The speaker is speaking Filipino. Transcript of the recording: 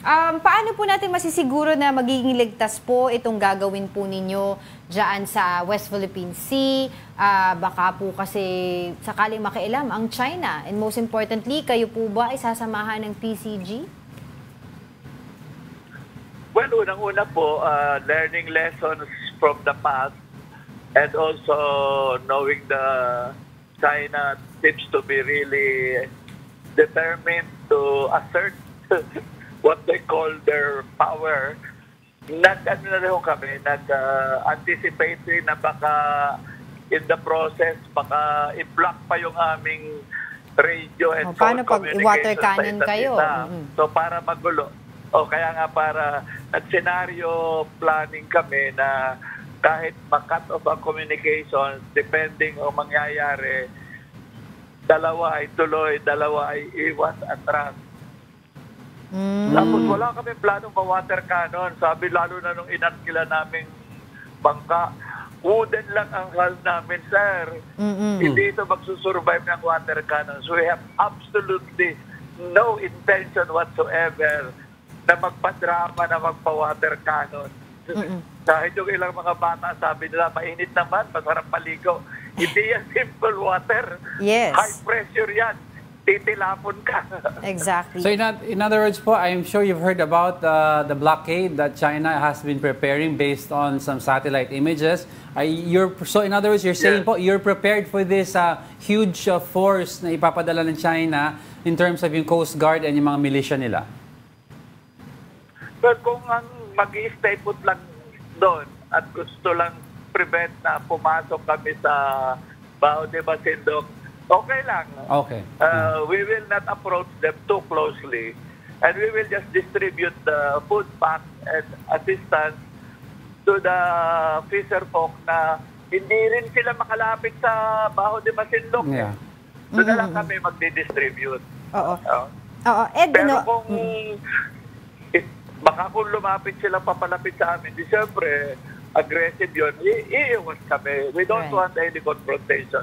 Paano po natin masisiguro na magiging ligtas po itong gagawin po ninyo dyan sa West Philippine Sea? Baka po kasi sakaling makialam ang China. And most importantly, kayo po ba ay sasamahan ng PCG? Well, unang-una po, learning lessons from the past and also knowing the China seems to be really determined to assert what they call their power. Nag-anticipate na baka in the process, baka i-block pa yung aming radio and phone communication water cannon kayo? So para magulo. Kaya nga para nag-scenario planning kami na kahit makat off ang communication, depending o mangyayari, dalawa ay tuloy, dalawa ay iwas, atras. Tapos wala kami planong ma-water cannon. Sabi lalo na nung inatkila naming bangka, wooden lang ang hull namin, sir. Hindi ito magsusurvive ng water cannon. So we have absolutely no intention whatsoever na magpa-drama, na magpa-water cannon. Kahit yung ilang mga bata, sabi nila, mainit naman, masarap paligo. Hindi yan simple water. Yes. High pressure yan. Titilapon ka. Exactly. So in other words po, I'm sure you've heard about the blockade that China has been preparing based on some satellite images. So in other words, you're saying po, you're prepared for this huge force na ipapadala ng China in terms of yung Coast Guard and yung mga militia nila? But kung ang mag-i-stay put lang doon at gusto lang prevent na pumasok kami sa Bao de Masinloc, okay lang. Okay. We will not approach them too closely and we will just distribute the food pack and assistance to the fisher folk na hindi rin sila makalapit sa Bao de Masinloc. Yeah. Doon na lang kami magdi-distribute. Oo. Ed, pero kung baka kung lumapit sila papalapit sa amin, di siyempre aggressive yun, iiwas kami. We don't want any confrontation.